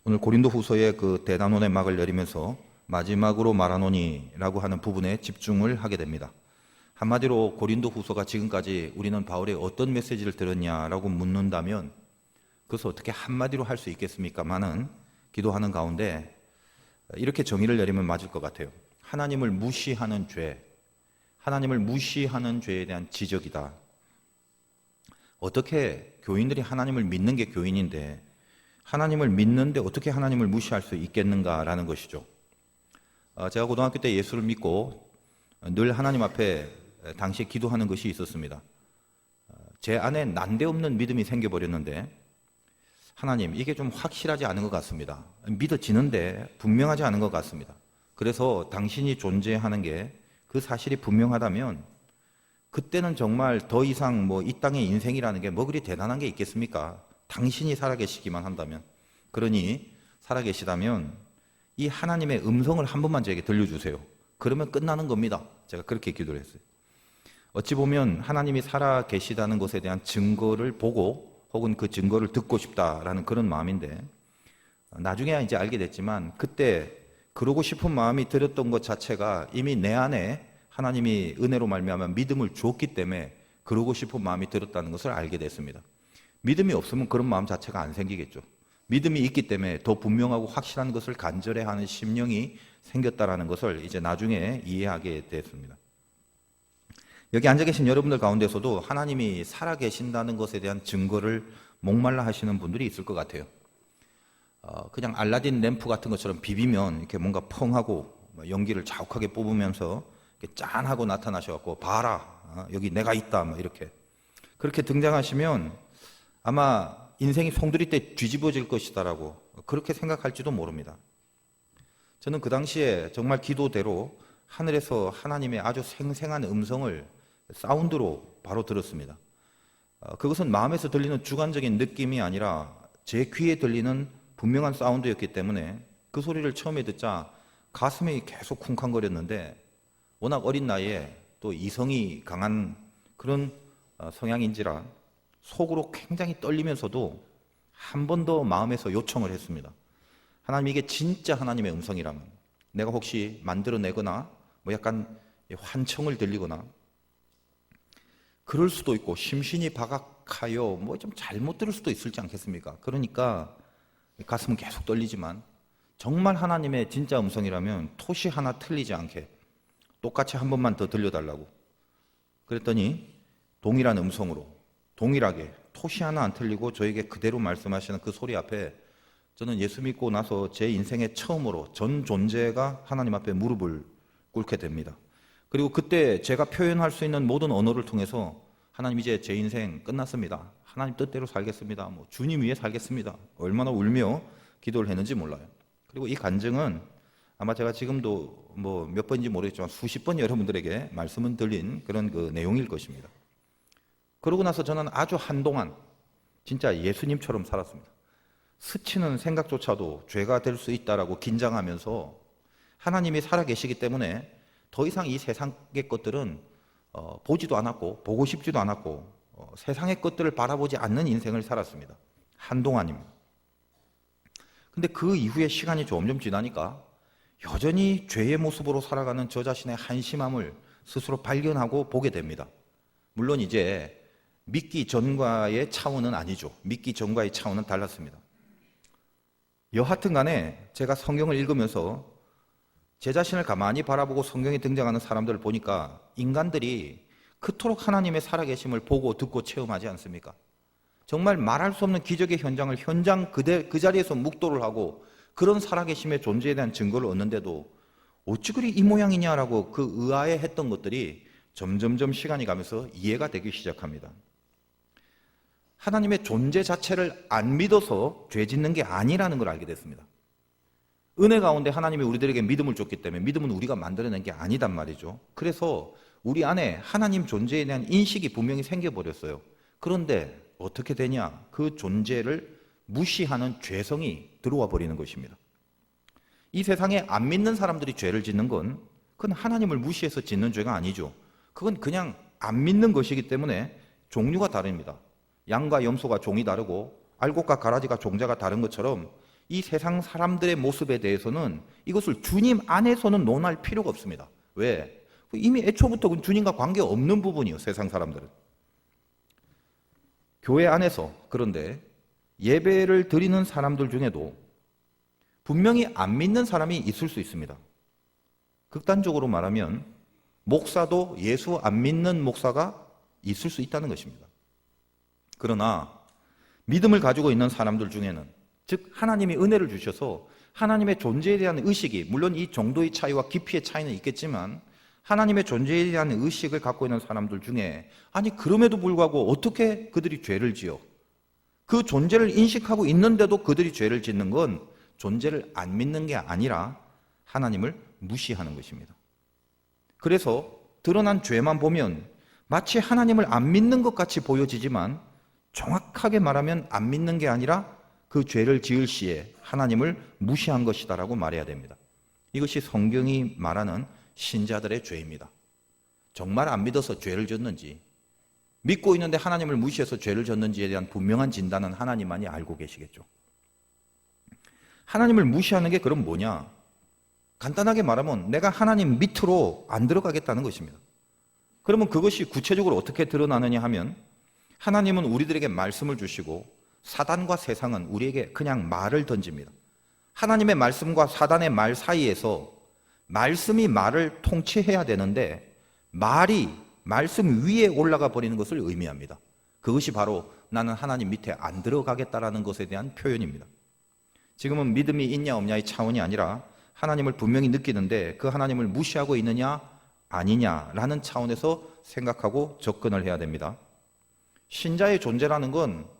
오늘 고린도후서의 그 대단원의 막을 열리면서 마지막으로 말하노니라고 하는 부분에 집중을 하게 됩니다. 한마디로 고린도후서가 지금까지 우리는 바울의 어떤 메시지를 들었냐라고 묻는다면 그것을 어떻게 한마디로 할 수 있겠습니까마는 기도하는 가운데 이렇게 정의를 내리면 맞을 것 같아요. 하나님을 무시하는 죄, 하나님을 무시하는 죄에 대한 지적이다. 어떻게 교인들이 하나님을 믿는 게 교인인데 하나님을 믿는데 어떻게 하나님을 무시할 수 있겠는가라는 것이죠. 제가 고등학교 때 예수를 믿고 늘 하나님 앞에 당시에 기도하는 것이 있었습니다. 제 안에 난데없는 믿음이 생겨버렸는데 하나님, 이게 좀 확실하지 않은 것 같습니다. 믿어지는데 분명하지 않은 것 같습니다. 그래서 당신이 존재하는 게 그 사실이 분명하다면 그때는 정말 더 이상 이 땅의 인생이라는 게 뭐 그리 대단한 게 있겠습니까? 당신이 살아계시기만 한다면. 그러니 살아계시다면 이 하나님의 음성을 한 번만 저에게 들려주세요. 그러면 끝나는 겁니다. 제가 그렇게 기도를 했어요. 어찌 보면 하나님이 살아계시다는 것에 대한 증거를 보고 혹은 그 증거를 듣고 싶다라는 그런 마음인데 나중에 이제 알게 됐지만 그때 그러고 싶은 마음이 들었던 것 자체가 이미 내 안에 하나님이 은혜로 말미암아 믿음을 주었기 때문에 그러고 싶은 마음이 들었다는 것을 알게 됐습니다. 믿음이 없으면 그런 마음 자체가 안 생기겠죠. 믿음이 있기 때문에 더 분명하고 확실한 것을 간절해하는 심령이 생겼다라는 것을 이제 나중에 이해하게 됐습니다. 여기 앉아 계신 여러분들 가운데서도 하나님이 살아계신다는 것에 대한 증거를 목말라 하시는 분들이 있을 것 같아요. 그냥 알라딘 램프 같은 것처럼 비비면 이렇게 뭔가 펑하고 연기를 자욱하게 뽑으면서 이렇게 짠하고 나타나셔갖고 봐라, 여기 내가 있다, 이렇게 그렇게 등장하시면 아마 인생이 송두리 때 뒤집어질 것이다라고 그렇게 생각할지도 모릅니다. 저는 그 당시에 정말 기도대로 하늘에서 하나님의 아주 생생한 음성을 사운드로 바로 들었습니다. 그것은 마음에서 들리는 주관적인 느낌이 아니라 제 귀에 들리는 분명한 사운드였기 때문에 그 소리를 처음에 듣자 가슴이 계속 쿵쾅거렸는데 워낙 어린 나이에 또 이성이 강한 그런 성향인지라 속으로 굉장히 떨리면서도 한 번 더 마음에서 요청을 했습니다. 하나님, 이게 진짜 하나님의 음성이라면 내가 혹시 만들어내거나 약간 환청을 들리거나 그럴 수도 있고 심신이 박악하여 좀 잘못 들을 수도 있을지 않겠습니까? 그러니까 가슴은 계속 떨리지만 정말 하나님의 진짜 음성이라면 토시 하나 틀리지 않게 똑같이 한 번만 더 들려달라고 그랬더니 동일한 음성으로 동일하게 토시 하나 안 틀리고 저에게 그대로 말씀하시는 그 소리 앞에 저는 예수 믿고 나서 제 인생에 처음으로 전 존재가 하나님 앞에 무릎을 꿇게 됩니다. 그리고 그때 제가 표현할 수 있는 모든 언어를 통해서 하나님, 이제 제 인생 끝났습니다. 하나님 뜻대로 살겠습니다. 주님 위해 살겠습니다. 얼마나 울며 기도를 했는지 몰라요. 그리고 이 간증은 아마 제가 지금도 몇 번인지 모르겠지만 수십 번 여러분들에게 말씀은 들린 그런 그 내용일 것입니다. 그러고 나서 저는 아주 한동안 진짜 예수님처럼 살았습니다. 스치는 생각조차도 죄가 될 수 있다라고 긴장하면서 하나님이 살아계시기 때문에 더 이상 이 세상의 것들은 보지도 않았고 보고 싶지도 않았고 세상의 것들을 바라보지 않는 인생을 살았습니다. 한동안입니다. 근데 그 이후에 시간이 점점 지나니까 여전히 죄의 모습으로 살아가는 저 자신의 한심함을 스스로 발견하고 보게 됩니다. 물론 이제 믿기 전과의 차원은 아니죠. 믿기 전과의 차원은 달랐습니다. 여하튼 간에 제가 성경을 읽으면서 제 자신을 가만히 바라보고 성경에 등장하는 사람들을 보니까 인간들이 그토록 하나님의 살아계심을 보고 듣고 체험하지 않습니까? 정말 말할 수 없는 기적의 현장을 현장 그 자리에서 묵도를 하고 그런 살아계심의 존재에 대한 증거를 얻는데도 어찌 그리 이 모양이냐라고 그 의아해했던 것들이 점점점 시간이 가면서 이해가 되기 시작합니다. 하나님의 존재 자체를 안 믿어서 죄 짓는 게 아니라는 걸 알게 됐습니다. 은혜 가운데 하나님이 우리들에게 믿음을 줬기 때문에 믿음은 우리가 만들어낸 게 아니단 말이죠. 그래서 우리 안에 하나님 존재에 대한 인식이 분명히 생겨버렸어요. 그런데 어떻게 되냐? 그 존재를 무시하는 죄성이 들어와 버리는 것입니다. 이 세상에 안 믿는 사람들이 죄를 짓는 건 그건 하나님을 무시해서 짓는 죄가 아니죠. 그건 그냥 안 믿는 것이기 때문에 종류가 다릅니다. 양과 염소가 종이 다르고 알곡과 가라지가 종자가 다른 것처럼 이 세상 사람들의 모습에 대해서는 이것을 주님 안에서는 논할 필요가 없습니다. 왜? 이미 애초부터 주님과 관계없는 부분이에요. 세상 사람들은. 교회 안에서 그런데 예배를 드리는 사람들 중에도 분명히 안 믿는 사람이 있을 수 있습니다. 극단적으로 말하면 목사도 예수 안 믿는 목사가 있을 수 있다는 것입니다. 그러나 믿음을 가지고 있는 사람들 중에는, 즉 하나님이 은혜를 주셔서 하나님의 존재에 대한 의식이, 물론 이 정도의 차이와 깊이의 차이는 있겠지만 하나님의 존재에 대한 의식을 갖고 있는 사람들 중에, 아니 그럼에도 불구하고 어떻게 그들이 죄를 지어? 그 존재를 인식하고 있는데도 그들이 죄를 짓는 건 존재를 안 믿는 게 아니라 하나님을 무시하는 것입니다. 그래서 드러난 죄만 보면 마치 하나님을 안 믿는 것 같이 보여지지만 정확하게 말하면 안 믿는 게 아니라 그 죄를 지을 시에 하나님을 무시한 것이다라고 말해야 됩니다. 이것이 성경이 말하는 신자들의 죄입니다. 정말 안 믿어서 죄를 졌는지, 믿고 있는데 하나님을 무시해서 죄를 졌는지에 대한 분명한 진단은 하나님만이 알고 계시겠죠. 하나님을 무시하는 게 그럼 뭐냐? 간단하게 말하면 내가 하나님 밑으로 안 들어가겠다는 것입니다. 그러면 그것이 구체적으로 어떻게 드러나느냐 하면, 하나님은 우리들에게 말씀을 주시고 사단과 세상은 우리에게 그냥 말을 던집니다. 하나님의 말씀과 사단의 말 사이에서 말씀이 말을 통치해야 되는데 말이 말씀 위에 올라가 버리는 것을 의미합니다. 그것이 바로 나는 하나님 밑에 안 들어가겠다라는 것에 대한 표현입니다. 지금은 믿음이 있냐 없냐의 차원이 아니라 하나님을 분명히 느끼는데 그 하나님을 무시하고 있느냐 아니냐라는 차원에서 생각하고 접근을 해야 됩니다. 신자의 존재라는 건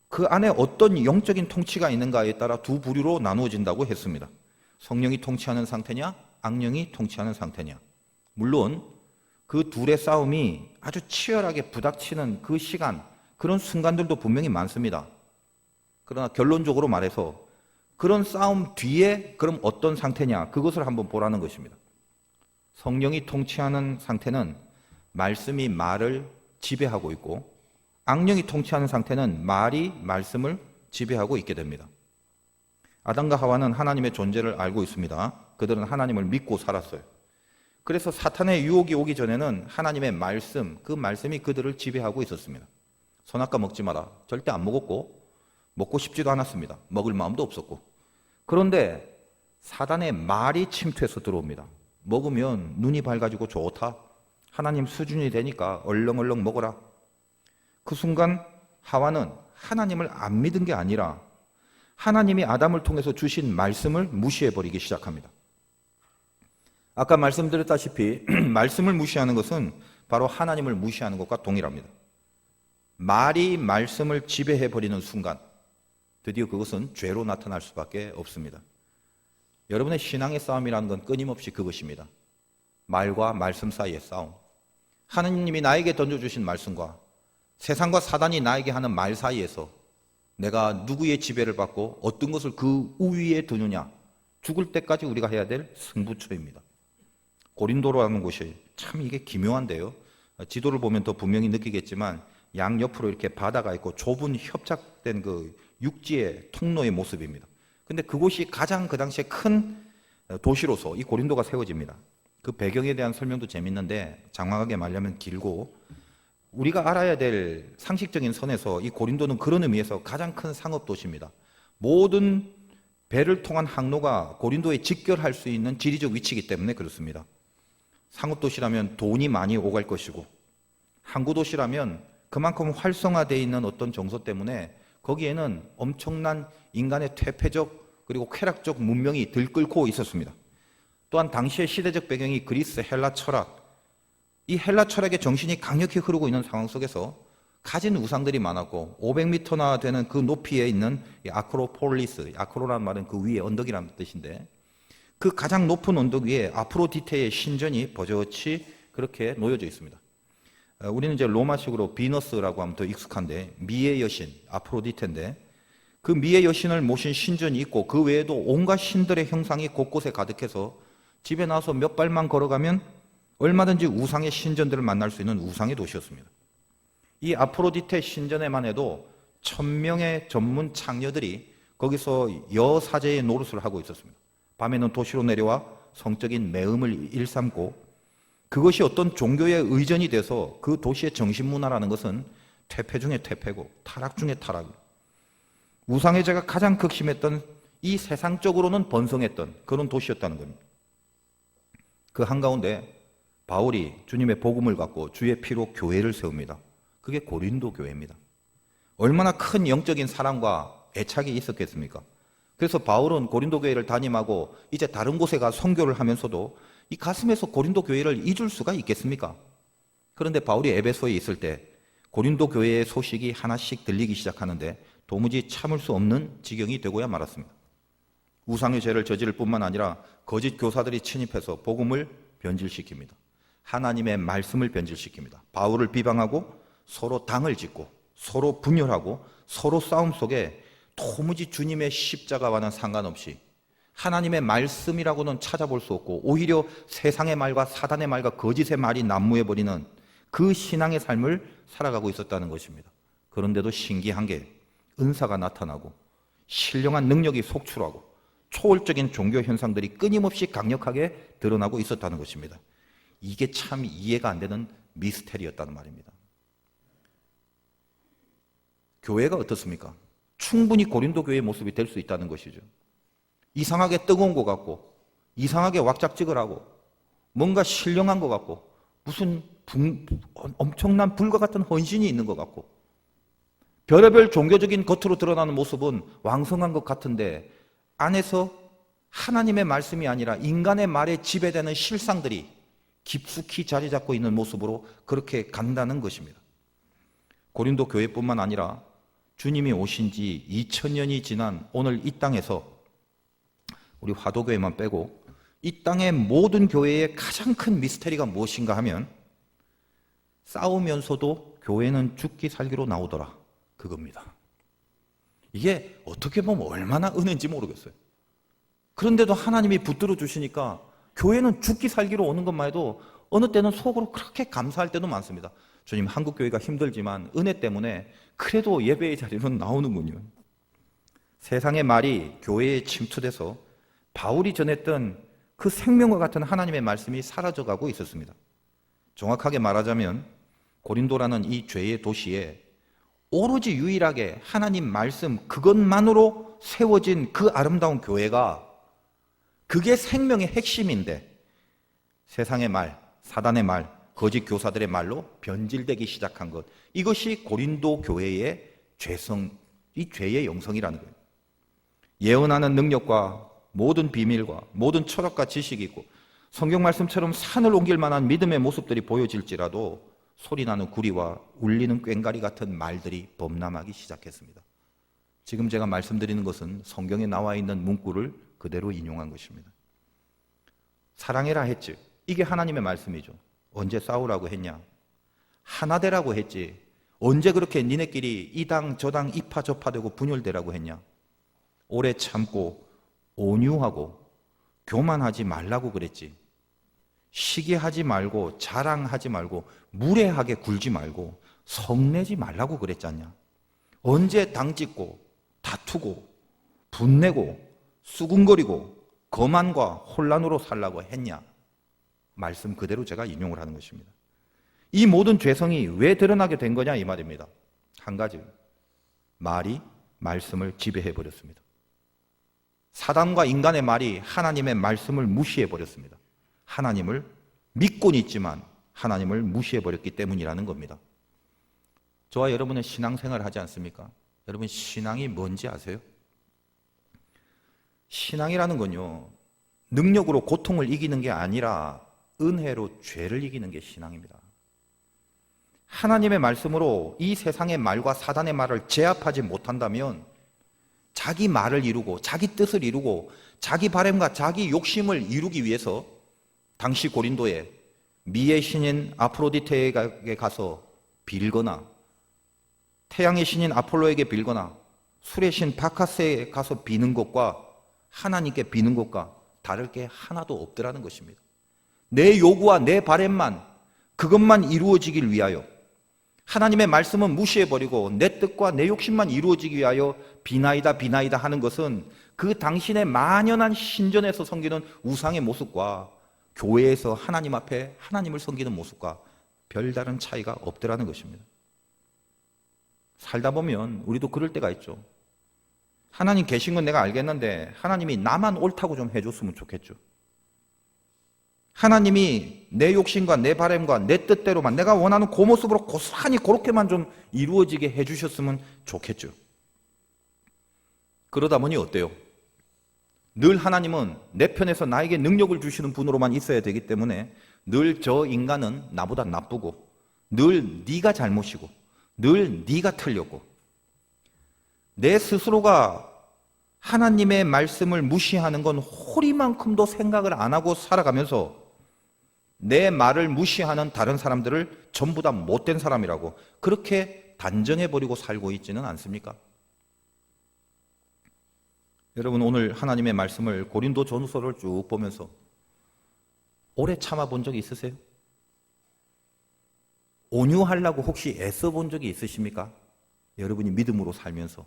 그 안에 어떤 영적인 통치가 있는가에 따라 두 부류로 나누어진다고 했습니다. 성령이 통치하는 상태냐, 악령이 통치하는 상태냐. 물론 그 둘의 싸움이 아주 치열하게 부닥치는 그 시간, 그런 순간들도 분명히 많습니다. 그러나 결론적으로 말해서 그런 싸움 뒤에 그럼 어떤 상태냐, 그것을 한번 보라는 것입니다. 성령이 통치하는 상태는 말씀이 말을 지배하고 있고, 악령이 통치하는 상태는 말이 말씀을 지배하고 있게 됩니다. 아담과 하와는 하나님의 존재를 알고 있습니다. 그들은 하나님을 믿고 살았어요. 그래서 사탄의 유혹이 오기 전에는 하나님의 말씀, 그 말씀이 그들을 지배하고 있었습니다. 선악과 먹지 마라. 절대 안 먹었고 먹고 싶지도 않았습니다. 먹을 마음도 없었고. 그런데 사단의 말이 침투해서 들어옵니다. 먹으면 눈이 밝아지고 좋다. 하나님 수준이 되니까 얼렁얼렁 먹어라. 그 순간 하와는 하나님을 안 믿은 게 아니라 하나님이 아담을 통해서 주신 말씀을 무시해버리기 시작합니다. 아까 말씀드렸다시피 말씀을 무시하는 것은 바로 하나님을 무시하는 것과 동일합니다. 말이 말씀을 지배해버리는 순간 드디어 그것은 죄로 나타날 수밖에 없습니다. 여러분의 신앙의 싸움이라는 건 끊임없이 그것입니다. 말과 말씀 사이의 싸움. 하나님이 나에게 던져주신 말씀과 세상과 사단이 나에게 하는 말 사이에서 내가 누구의 지배를 받고 어떤 것을 그 우위에 두느냐, 죽을 때까지 우리가 해야 될 승부처입니다. 고린도라는 곳이 참 이게 기묘한데요. 지도를 보면 더 분명히 느끼겠지만 양옆으로 이렇게 바다가 있고 좁은 협착된 그 육지의 통로의 모습입니다. 근데 그곳이 가장 그 당시에 큰 도시로서 이 고린도가 세워집니다. 그 배경에 대한 설명도 재밌는데 장황하게 말하면 길고, 우리가 알아야 될 상식적인 선에서 이 고린도는 그런 의미에서 가장 큰 상업 도시입니다. 모든 배를 통한 항로가 고린도에 직결할 수 있는 지리적 위치이기 때문에 그렇습니다. 상업 도시라면 돈이 많이 오갈 것이고, 항구 도시라면 그만큼 활성화되어 있는 어떤 정서 때문에 거기에는 엄청난 인간의 퇴폐적 그리고 쾌락적 문명이 들끓고 있었습니다. 또한 당시의 시대적 배경이 그리스, 헬라 철학, 이 헬라 철학의 정신이 강력히 흐르고 있는 상황 속에서 가진 우상들이 많았고 500m나 되는 그 높이에 있는 이 아크로폴리스, 아크로라는 말은 그 위에 언덕이라는 뜻인데, 그 가장 높은 언덕 위에 아프로디테의 신전이 버젓이 그렇게 놓여져 있습니다. 우리는 이제 로마식으로 비너스라고 하면 더 익숙한데, 미의 여신 아프로디테인데, 그 미의 여신을 모신 신전이 있고 그 외에도 온갖 신들의 형상이 곳곳에 가득해서 집에 나와서 몇 발만 걸어가면 얼마든지 우상의 신전들을 만날 수 있는 우상의 도시였습니다. 이 아프로디테 신전에만 해도 1000명의 전문 창녀들이 거기서 여사제의 노릇을 하고 있었습니다. 밤에는 도시로 내려와 성적인 매음을 일삼고, 그것이 어떤 종교의 의전이 돼서 그 도시의 정신문화라는 것은 퇴폐 중에 퇴폐고 타락 중에 타락이고, 우상의 죄가 가장 극심했던 이 세상적으로는 번성했던 그런 도시였다는 겁니다. 그 한가운데 바울이 주님의 복음을 갖고 주의 피로 교회를 세웁니다. 그게 고린도 교회입니다. 얼마나 큰 영적인 사랑과 애착이 있었겠습니까? 그래서 바울은 고린도 교회를 담임하고 이제 다른 곳에 가 선교를 하면서도 이 가슴에서 고린도 교회를 잊을 수가 있겠습니까? 그런데 바울이 에베소에 있을 때 고린도 교회의 소식이 하나씩 들리기 시작하는데 도무지 참을 수 없는 지경이 되고야 말았습니다. 우상의 죄를 저지를 뿐만 아니라 거짓 교사들이 침입해서 복음을 변질시킵니다. 하나님의 말씀을 변질시킵니다. 바울을 비방하고 서로 당을 짓고 서로 분열하고 서로 싸움 속에 도무지 주님의 십자가와는 상관없이 하나님의 말씀이라고는 찾아볼 수 없고 오히려 세상의 말과 사단의 말과 거짓의 말이 난무해버리는 그 신앙의 삶을 살아가고 있었다는 것입니다. 그런데도 신기한 게 은사가 나타나고 신령한 능력이 속출하고 초월적인 종교 현상들이 끊임없이 강력하게 드러나고 있었다는 것입니다. 이게 참 이해가 안 되는 미스테리였다는 말입니다. 교회가 어떻습니까? 충분히 고린도 교회의 모습이 될 수 있다는 것이죠. 이상하게 뜨거운 것 같고 이상하게 왁작지근하고 뭔가 신령한 것 같고 무슨 엄청난 불과 같은 헌신이 있는 것 같고 별의별 종교적인 겉으로 드러나는 모습은 왕성한 것 같은데 안에서 하나님의 말씀이 아니라 인간의 말에 지배되는 실상들이 깊숙이 자리 잡고 있는 모습으로 그렇게 간다는 것입니다. 고린도 교회뿐만 아니라 주님이 오신 지 2000년이 지난 오늘 이 땅에서 우리 화도교회만 빼고 이 땅의 모든 교회의 가장 큰 미스테리가 무엇인가 하면 싸우면서도 교회는 죽기 살기로 나오더라, 그겁니다. 이게 어떻게 보면 얼마나 은혜인지 모르겠어요. 그런데도 하나님이 붙들어 주시니까 교회는 죽기 살기로 오는 것만 해도 어느 때는 속으로 그렇게 감사할 때도 많습니다. 주님, 한국교회가 힘들지만 은혜 때문에 그래도 예배의 자리는 나오는군요. 세상의 말이 교회에 침투돼서 바울이 전했던 그 생명과 같은 하나님의 말씀이 사라져가고 있었습니다. 정확하게 말하자면 고린도라는 이 죄의 도시에 오로지 유일하게 하나님 말씀 그것만으로 세워진 그 아름다운 교회가 그게 생명의 핵심인데 세상의 말, 사단의 말, 거짓 교사들의 말로 변질되기 시작한 것, 이것이 고린도 교회의 죄성, 이 죄의 영성이라는 거예요. 예언하는 능력과 모든 비밀과 모든 철학과 지식이 있고 성경 말씀처럼 산을 옮길 만한 믿음의 모습들이 보여질지라도 소리나는 구리와 울리는 꽹과리 같은 말들이 범람하기 시작했습니다. 지금 제가 말씀드리는 것은 성경에 나와 있는 문구를 그대로 인용한 것입니다. 사랑해라 했지, 이게 하나님의 말씀이죠. 언제 싸우라고 했냐? 하나 되라고 했지. 언제 그렇게 니네끼리 이 당 저 당 이파 저파 되고 분열되라고 했냐? 오래 참고 온유하고 교만하지 말라고 그랬지. 시기하지 말고 자랑하지 말고 무례하게 굴지 말고 성내지 말라고 그랬잖냐? 언제 당짓고 다투고 분내고 수군거리고 거만과 혼란으로 살라고 했냐? 말씀 그대로 제가 인용을 하는 것입니다. 이 모든 죄성이 왜 드러나게 된 거냐 이 말입니다. 한 가지, 말이 말씀을 지배해버렸습니다. 사단과 인간의 말이 하나님의 말씀을 무시해버렸습니다. 하나님을 믿고는 있지만 하나님을 무시해버렸기 때문이라는 겁니다. 저와 여러분은 신앙생활을 하지 않습니까? 여러분 신앙이 뭔지 아세요? 신앙이라는 건요, 능력으로 고통을 이기는 게 아니라 은혜로 죄를 이기는 게 신앙입니다. 하나님의 말씀으로 이 세상의 말과 사단의 말을 제압하지 못한다면 자기 말을 이루고 자기 뜻을 이루고 자기 바람과 자기 욕심을 이루기 위해서 당시 고린도에 미의 신인 아프로디테에게 가서 빌거나 태양의 신인 아폴로에게 빌거나 술의 신 바카스에 가서 비는 것과 하나님께 비는 것과 다를 게 하나도 없더라는 것입니다. 내 요구와 내 바람만, 그것만 이루어지길 위하여 하나님의 말씀은 무시해버리고 내 뜻과 내 욕심만 이루어지기 위하여 비나이다 비나이다 하는 것은 그 당신의 만연한 신전에서 섬기는 우상의 모습과 교회에서 하나님 앞에 하나님을 섬기는 모습과 별다른 차이가 없더라는 것입니다. 살다 보면 우리도 그럴 때가 있죠. 하나님 계신 건 내가 알겠는데 하나님이 나만 옳다고 좀 해줬으면 좋겠죠. 하나님이 내 욕심과 내 바람과 내 뜻대로만 내가 원하는 그 모습으로 고스란히 그렇게만 좀 이루어지게 해주셨으면 좋겠죠. 그러다 보니 어때요? 늘 하나님은 내 편에서 나에게 능력을 주시는 분으로만 있어야 되기 때문에 늘 저 인간은 나보다 나쁘고 늘 네가 잘못이고 늘 네가 틀렸고 내 스스로가 하나님의 말씀을 무시하는 건 호리만큼도 생각을 안 하고 살아가면서 내 말을 무시하는 다른 사람들을 전부 다 못된 사람이라고 그렇게 단정해버리고 살고 있지는 않습니까? 여러분, 오늘 하나님의 말씀을 고린도 전후서를 쭉 보면서 오래 참아본 적이 있으세요? 온유하려고 혹시 애써본 적이 있으십니까? 여러분이 믿음으로 살면서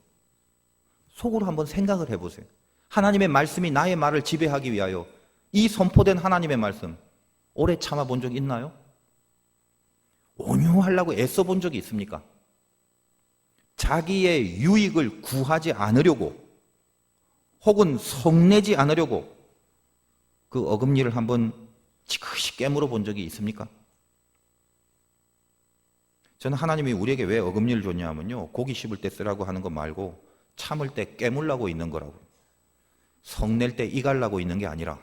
속으로 한번 생각을 해보세요. 하나님의 말씀이 나의 말을 지배하기 위하여 이 선포된 하나님의 말씀 오래 참아본 적 있나요? 온유하려고 애써본 적이 있습니까? 자기의 유익을 구하지 않으려고 혹은 성내지 않으려고 그 어금니를 한번 지그시 깨물어 본 적이 있습니까? 저는 하나님이 우리에게 왜 어금니를 줬냐 하면요, 고기 씹을 때 쓰라고 하는 거 말고 참을 때 깨물라고 있는 거라고, 성낼 때 이갈라고 있는 게 아니라,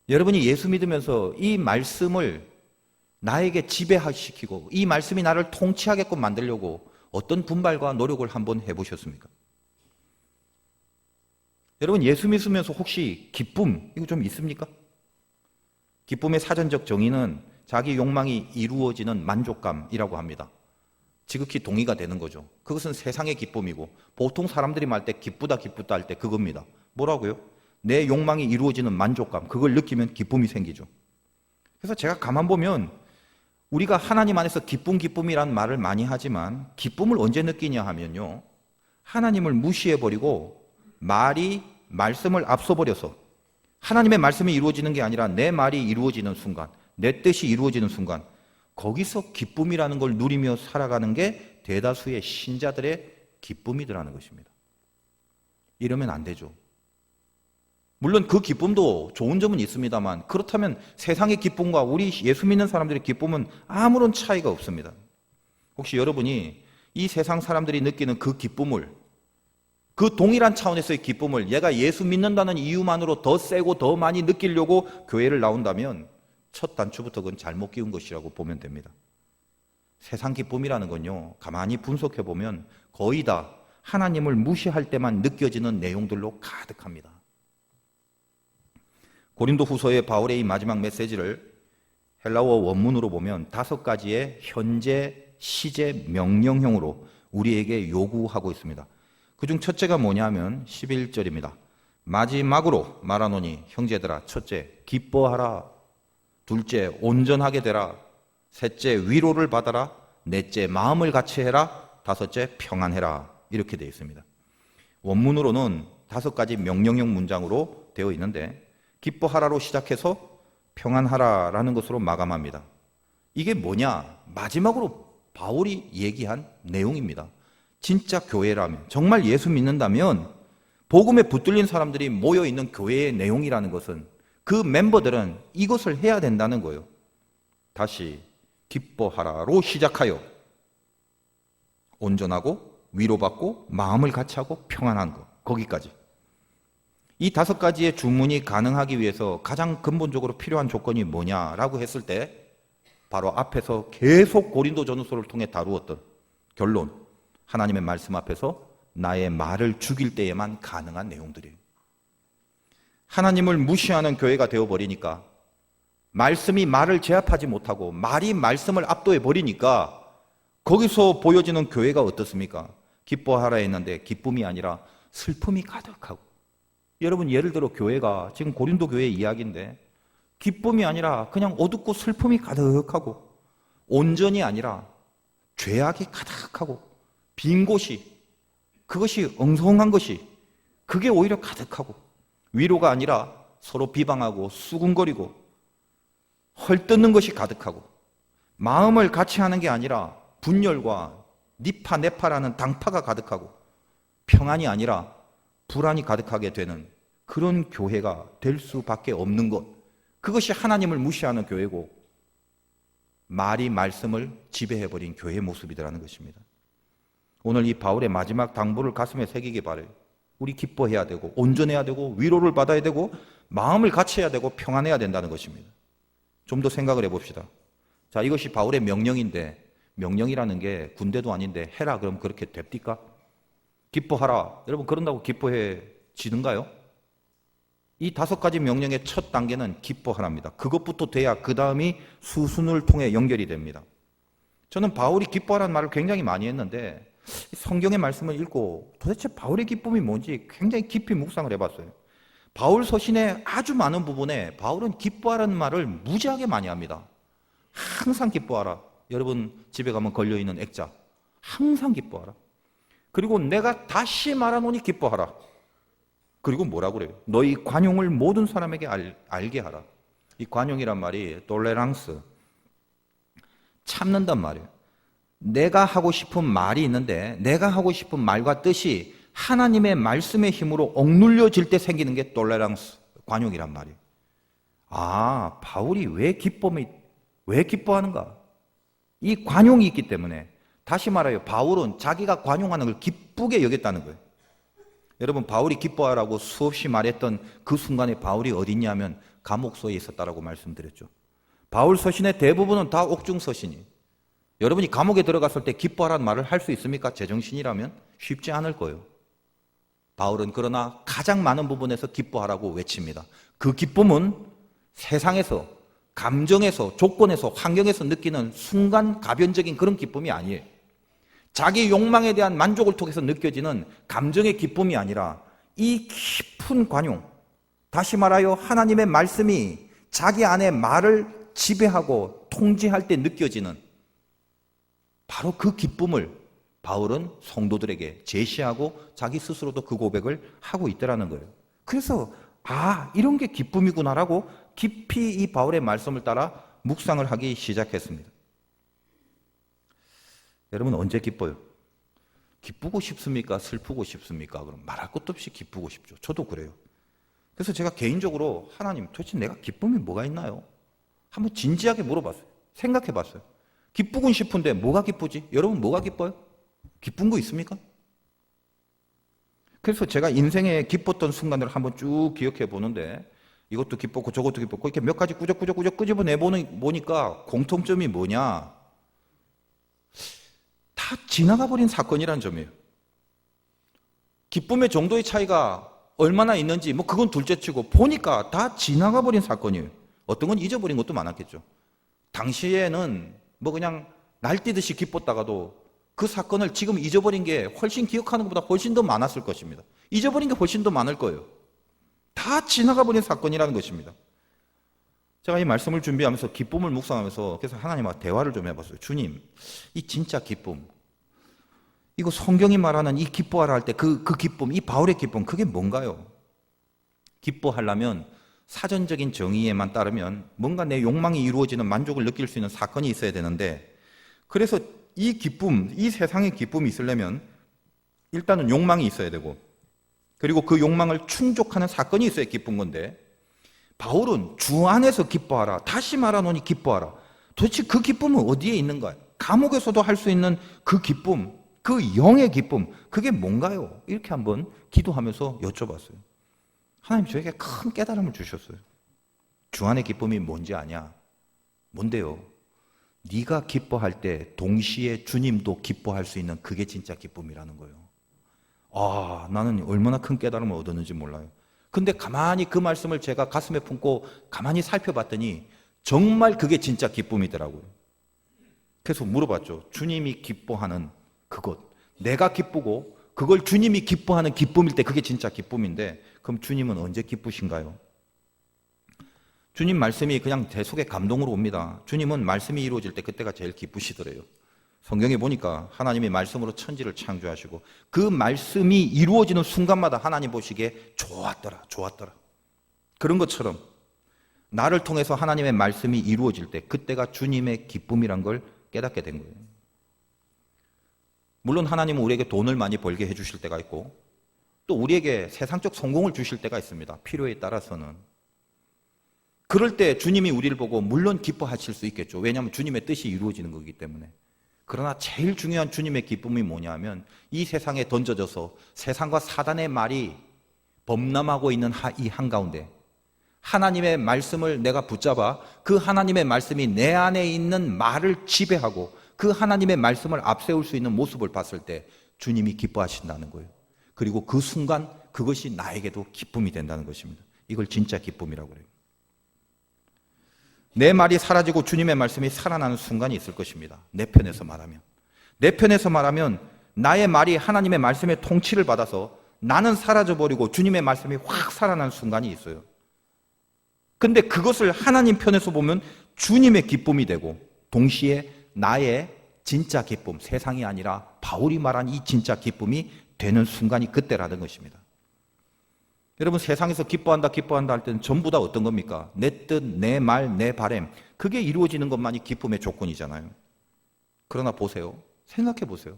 여러분이 예수 믿으면서 이 말씀을 나에게 지배시키고 이 말씀이 나를 통치하게끔 만들려고 어떤 분발과 노력을 한번 해보셨습니까? 여러분, 예수 믿으면서 혹시 기쁨 이거 좀 있습니까? 기쁨의 사전적 정의는 자기 욕망이 이루어지는 만족감이라고 합니다. 지극히 동의가 되는 거죠. 그것은 세상의 기쁨이고 보통 사람들이 말 때 기쁘다 기쁘다 할 때 그겁니다. 뭐라고요? 내 욕망이 이루어지는 만족감, 그걸 느끼면 기쁨이 생기죠. 그래서 제가 가만 보면 우리가 하나님 안에서 기쁨이라는 말을 많이 하지만 기쁨을 언제 느끼냐 하면요, 하나님을 무시해버리고 말씀을 앞서버려서 하나님의 말씀이 이루어지는 게 아니라 내 말이 이루어지는 순간, 내 뜻이 이루어지는 순간, 거기서 기쁨이라는 걸 누리며 살아가는 게 대다수의 신자들의 기쁨이더라는 것입니다. 이러면 안 되죠. 물론 그 기쁨도 좋은 점은 있습니다만 그렇다면 세상의 기쁨과 우리 예수 믿는 사람들의 기쁨은 아무런 차이가 없습니다. 혹시 여러분이 이 세상 사람들이 느끼는 그 기쁨을, 그 동일한 차원에서의 기쁨을 얘가 예수 믿는다는 이유만으로 더 세고 더 많이 느끼려고 교회를 나온다면 첫 단추부터 그건 잘못 끼운 것이라고 보면 됩니다. 세상 기쁨이라는 건요, 가만히 분석해 보면 거의 다 하나님을 무시할 때만 느껴지는 내용들로 가득합니다. 고린도 후서의 바울의 이 마지막 메시지를 헬라어 원문으로 보면 5가지의 현재 시제 명령형으로 우리에게 요구하고 있습니다. 그중 첫째가 뭐냐면 11절입니다. 마지막으로 말하노니 형제들아, 첫째 기뻐하라, 둘째 온전하게 되라, 셋째 위로를 받아라, 넷째 마음을 같이 해라, 다섯째 평안해라, 이렇게 되어 있습니다. 원문으로는 5가지 명령형 문장으로 되어 있는데 기뻐하라로 시작해서 평안하라라는 것으로 마감합니다. 이게 뭐냐? 마지막으로 바울이 얘기한 내용입니다. 진짜 교회라면, 정말 예수 믿는다면 복음에 붙들린 사람들이 모여있는 교회의 내용이라는 것은 그 멤버들은 이것을 해야 된다는 거예요. 다시 기뻐하라로 시작하여 온전하고 위로받고 마음을 같이하고 평안한 것, 거기까지. 이 5가지의 주문이 가능하기 위해서 가장 근본적으로 필요한 조건이 뭐냐라고 했을 때 바로 앞에서 계속 고린도 전후서를 통해 다루었던 결론, 하나님의 말씀 앞에서 나의 말을 죽일 때에만 가능한 내용들이에요. 하나님을 무시하는 교회가 되어버리니까, 말씀이 말을 제압하지 못하고 말이 말씀을 압도해 버리니까 거기서 보여지는 교회가 어떻습니까? 기뻐하라 했는데 기쁨이 아니라 슬픔이 가득하고, 여러분 예를 들어 교회가 지금 고린도 교회 이야기인데 기쁨이 아니라 그냥 어둡고 슬픔이 가득하고 온전이 아니라 죄악이 가득하고 빈 곳이, 그것이 엉성한 것이, 그게 오히려 가득하고, 위로가 아니라 서로 비방하고 수군거리고 헐뜯는 것이 가득하고, 마음을 같이 하는 게 아니라 분열과 니파 네파라는 당파가 가득하고, 평안이 아니라 불안이 가득하게 되는 그런 교회가 될 수밖에 없는 것, 그것이 하나님을 무시하는 교회고 말이 말씀을 지배해버린 교회의 모습이라는 것입니다. 오늘 이 바울의 마지막 당부를 가슴에 새기기 바라요. 우리 기뻐해야 되고 온전해야 되고 위로를 받아야 되고 마음을 같이 해야 되고 평안해야 된다는 것입니다. 좀 더 생각을 해봅시다. 자, 이것이 바울의 명령인데, 명령이라는 게 군대도 아닌데 해라 그러면 그렇게 됩니까? 기뻐하라. 여러분, 그런다고 기뻐해지는가요? 이 5가지 명령의 첫 단계는 기뻐하랍니다. 그것부터 돼야 그 다음이 수순을 통해 연결이 됩니다. 저는 바울이 기뻐하라는 말을 굉장히 많이 했는데 성경의 말씀을 읽고 도대체 바울의 기쁨이 뭔지 굉장히 깊이 묵상을 해봤어요. 바울 서신의 아주 많은 부분에 바울은 기뻐하라는 말을 무지하게 많이 합니다. 항상 기뻐하라. 여러분 집에 가면 걸려있는 액자, 항상 기뻐하라. 그리고 내가 다시 말하노니 기뻐하라. 그리고 뭐라고 그래요? 너희 관용을 모든 사람에게 알게 하라. 이 관용이란 말이 톨레랑스, 참는단 말이에요. 내가 하고 싶은 말이 있는데 내가 하고 싶은 말과 뜻이 하나님의 말씀의 힘으로 억눌려질 때 생기는 게 톨레랑스, 관용이란 말이에요. 아, 바울이 왜 기뻐하는가? 이 관용이 있기 때문에. 다시 말해요, 바울은 자기가 관용하는 걸 기쁘게 여겼다는 거예요. 여러분, 바울이 기뻐하라고 수없이 말했던 그 순간에 바울이 어디 있냐면 감옥소에 있었다라고 말씀드렸죠. 바울 서신의 대부분은 다 옥중 서신이에요. 여러분이 감옥에 들어갔을 때 기뻐하라는 말을 할 수 있습니까? 제정신이라면 쉽지 않을 거예요. 바울은 그러나 가장 많은 부분에서 기뻐하라고 외칩니다. 그 기쁨은 세상에서, 감정에서, 조건에서, 환경에서 느끼는 순간 가변적인 그런 기쁨이 아니에요. 자기 욕망에 대한 만족을 통해서 느껴지는 감정의 기쁨이 아니라 이 깊은 관용, 다시 말하여 하나님의 말씀이 자기 안에 말을 지배하고 통제할 때 느껴지는 바로 그 기쁨을 바울은 성도들에게 제시하고 자기 스스로도 그 고백을 하고 있더라는 거예요. 그래서 이런 게 기쁨이구나라고 깊이 이 바울의 말씀을 따라 묵상을 하기 시작했습니다. 여러분, 언제 기뻐요? 기쁘고 싶습니까? 슬프고 싶습니까? 그럼 말할 것도 없이 기쁘고 싶죠. 저도 그래요. 그래서 제가 개인적으로 하나님, 도대체 내가 기쁨이 뭐가 있나요? 한번 진지하게 물어봤어요. 생각해 봤어요. 기쁘군 싶은데 뭐가 기쁘지? 여러분, 뭐가 기뻐요? 기쁜 거 있습니까? 그래서 제가 인생에 기뻤던 순간들을 한번 쭉 기억해 보는데 이것도 기뻤고 저것도 기뻤고 이렇게 몇 가지 꾸적꾸적 끄집어내 보니까 공통점이 뭐냐? 다 지나가 버린 사건이라는 점이에요. 기쁨의 정도의 차이가 얼마나 있는지 그건 둘째치고 보니까 다 지나가 버린 사건이에요. 어떤 건 잊어버린 것도 많았겠죠. 당시에는 그냥 날뛰듯이 기뻤다가도 그 사건을 지금 잊어버린 게 훨씬 기억하는 것보다 훨씬 더 많았을 것입니다. 잊어버린 게 훨씬 더 많을 거예요. 다 지나가 버린 사건이라는 것입니다. 제가 이 말씀을 준비하면서 기쁨을 묵상하면서 그래서 하나님과 대화를 좀 해봤어요. 주님, 이 진짜 기쁨, 이거 성경이 말하는 이 기뻐하라 할 때 그 기쁨, 이 바울의 기쁨, 그게 뭔가요? 기뻐하려면 사전적인 정의에만 따르면 뭔가 내 욕망이 이루어지는 만족을 느낄 수 있는 사건이 있어야 되는데, 그래서 이 기쁨, 이 세상의 기쁨이 있으려면 일단은 욕망이 있어야 되고, 그리고 그 욕망을 충족하는 사건이 있어야 기쁜 건데, 바울은 주 안에서 기뻐하라, 다시 말하노니 기뻐하라. 도대체 그 기쁨은 어디에 있는가? 감옥에서도 할 수 있는 그 기쁨, 그 영의 기쁨, 그게 뭔가요? 이렇게 한번 기도하면서 여쭤봤어요. 하나님 저에게 큰 깨달음을 주셨어요. 주 안의 기쁨이 뭔지 아냐? 뭔데요? 네가 기뻐할 때 동시에 주님도 기뻐할 수 있는 그게 진짜 기쁨이라는 거예요. 나는 얼마나 큰 깨달음을 얻었는지 몰라요. 근데 가만히 그 말씀을 제가 가슴에 품고 가만히 살펴봤더니 정말 그게 진짜 기쁨이더라고요. 그래서 물어봤죠. 주님이 기뻐하는 그것, 내가 기쁘고 그걸 주님이 기뻐하는 기쁨일 때 그게 진짜 기쁨인데, 그럼 주님은 언제 기쁘신가요? 주님 말씀이 그냥 제 속에 감동으로 옵니다. 주님은 말씀이 이루어질 때 그때가 제일 기쁘시더래요. 성경에 보니까 하나님이 말씀으로 천지를 창조하시고 그 말씀이 이루어지는 순간마다 하나님 보시기에 좋았더라, 좋았더라. 그런 것처럼 나를 통해서 하나님의 말씀이 이루어질 때 그때가 주님의 기쁨이란 걸 깨닫게 된 거예요. 물론 하나님은 우리에게 돈을 많이 벌게 해주실 때가 있고 또 우리에게 세상적 성공을 주실 때가 있습니다. 필요에 따라서는. 그럴 때 주님이 우리를 보고 물론 기뻐하실 수 있겠죠. 왜냐하면 주님의 뜻이 이루어지는 거기 때문에. 그러나 제일 중요한 주님의 기쁨이 뭐냐면 이 세상에 던져져서 세상과 사단의 말이 범람하고 있는 이 한가운데 하나님의 말씀을 내가 붙잡아 그 하나님의 말씀이 내 안에 있는 말을 지배하고 그 하나님의 말씀을 앞세울 수 있는 모습을 봤을 때 주님이 기뻐하신다는 거예요. 그리고 그 순간 그것이 나에게도 기쁨이 된다는 것입니다. 이걸 진짜 기쁨이라고 그래요. 내 말이 사라지고 주님의 말씀이 살아나는 순간이 있을 것입니다. 내 편에서 말하면 나의 말이 하나님의 말씀의 통치를 받아서 나는 사라져버리고 주님의 말씀이 확 살아나는 순간이 있어요. 근데 그것을 하나님 편에서 보면 주님의 기쁨이 되고 동시에 나의 진짜 기쁨, 세상이 아니라 바울이 말한 이 진짜 기쁨이 되는 순간이 그때라는 것입니다. 여러분 세상에서 기뻐한다 할 때는 전부 다 어떤 겁니까? 내 뜻, 내 말, 내 바람 그게 이루어지는 것만이 기쁨의 조건이잖아요. 그러나 보세요. 생각해 보세요.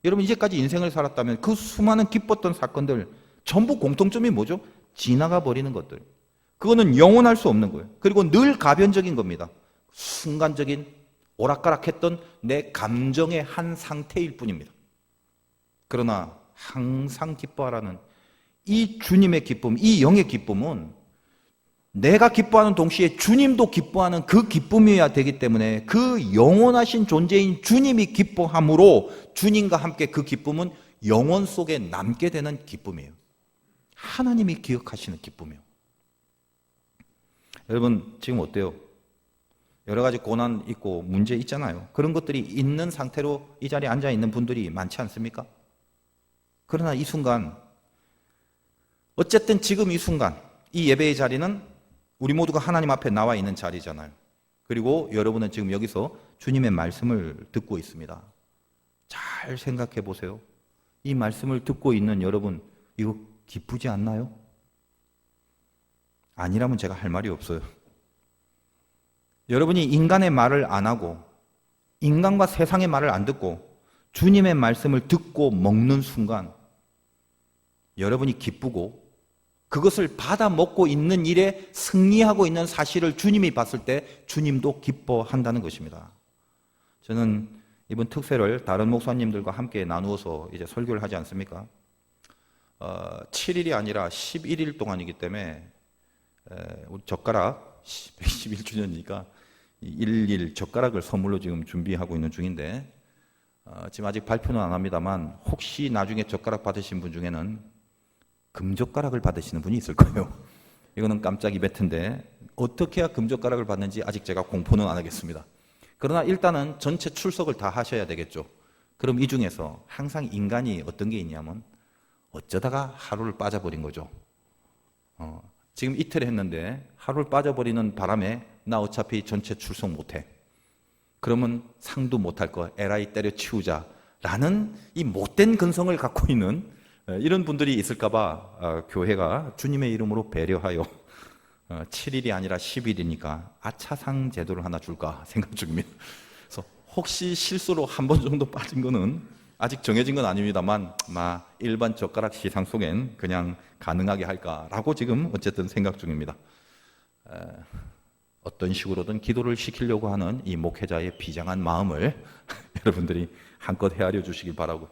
여러분 이제까지 인생을 살았다면 그 수많은 기뻤던 사건들 전부 공통점이 뭐죠? 지나가 버리는 것들. 그거는 영원할 수 없는 거예요. 그리고 늘 가변적인 겁니다. 순간적인 오락가락했던 내 감정의 한 상태일 뿐입니다. 그러나 항상 기뻐하라는 이 주님의 기쁨, 이 영의 기쁨은 내가 기뻐하는 동시에 주님도 기뻐하는 그 기쁨이어야 되기 때문에 그 영원하신 존재인 주님이 기뻐함으로 주님과 함께 그 기쁨은 영원 속에 남게 되는 기쁨이에요. 하나님이 기억하시는 기쁨이에요. 여러분 지금 어때요? 여러 가지 고난 있고 문제 있잖아요. 그런 것들이 있는 상태로 이 자리에 앉아 있는 분들이 많지 않습니까? 그러나 이 순간 어쨌든 지금 이 순간 이 예배의 자리는 우리 모두가 하나님 앞에 나와 있는 자리잖아요. 그리고 여러분은 지금 여기서 주님의 말씀을 듣고 있습니다. 잘 생각해 보세요. 이 말씀을 듣고 있는 여러분 이거 기쁘지 않나요? 아니라면 제가 할 말이 없어요. 여러분이 인간의 말을 안 하고 인간과 세상의 말을 안 듣고 주님의 말씀을 듣고 먹는 순간 여러분이 기쁘고 그것을 받아 먹고 있는 일에 승리하고 있는 사실을 주님이 봤을 때 주님도 기뻐한다는 것입니다. 저는 이번 특세를 다른 목사님들과 함께 나누어서 이제 설교를 하지 않습니까? 7일이 아니라 11일 동안이기 때문에 우리 젓가락 111주년이니까 11 젓가락을 선물로 지금 준비하고 있는 중인데 지금 아직 발표는 안 합니다만 혹시 나중에 젓가락 받으신 분 중에는 금젓가락을 받으시는 분이 있을 거예요. 이거는 깜짝 이벤트인데 어떻게 해야 금젓가락을 받는지 아직 제가 공포는 안 하겠습니다. 그러나 일단은 전체 출석을 다 하셔야 되겠죠. 그럼 이 중에서 항상 인간이 어떤 게 있냐면 어쩌다가 하루를 빠져버린 거죠. 지금 이틀 했는데 하루를 빠져버리는 바람에 나 어차피 전체 출석 못해. 그러면 상도 못할 거 에라이 때려치우자라는 이 못된 근성을 갖고 있는 이런 분들이 있을까봐 교회가 주님의 이름으로 배려하여 7일이 아니라 10일이니까 아차상 제도를 하나 줄까 생각 중입니다. 그래서 혹시 실수로 한 번 정도 빠진 거는 아직 정해진 건 아닙니다만 일반 젓가락 시상 속엔 그냥 가능하게 할까라고 지금 어쨌든 생각 중입니다. 어떤 식으로든 기도를 시키려고 하는 이 목회자의 비장한 마음을 여러분들이 한껏 헤아려 주시길 바라고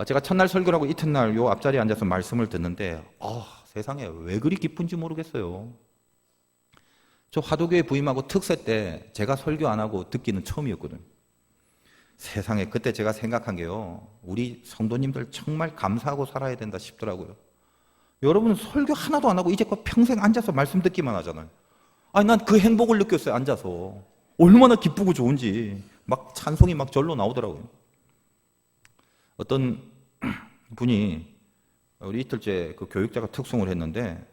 제가 첫날 설교를 하고 이튿날 요 앞자리에 앉아서 말씀을 듣는데 세상에 왜 그리 기쁜지 모르겠어요. 저 화도교회 부임하고 특세 때 제가 설교 안 하고 듣기는 처음이었거든요. 세상에 그때 제가 생각한 게요. 우리 성도님들 정말 감사하고 살아야 된다 싶더라고요. 여러분 설교 하나도 안 하고 이제껏 평생 앉아서 말씀 듣기만 하잖아요. 난 그 행복을 느꼈어요. 앉아서. 얼마나 기쁘고 좋은지 막 찬송이 막 절로 나오더라고요. 어떤 분이 우리 이틀째 그 교육자가 특송을 했는데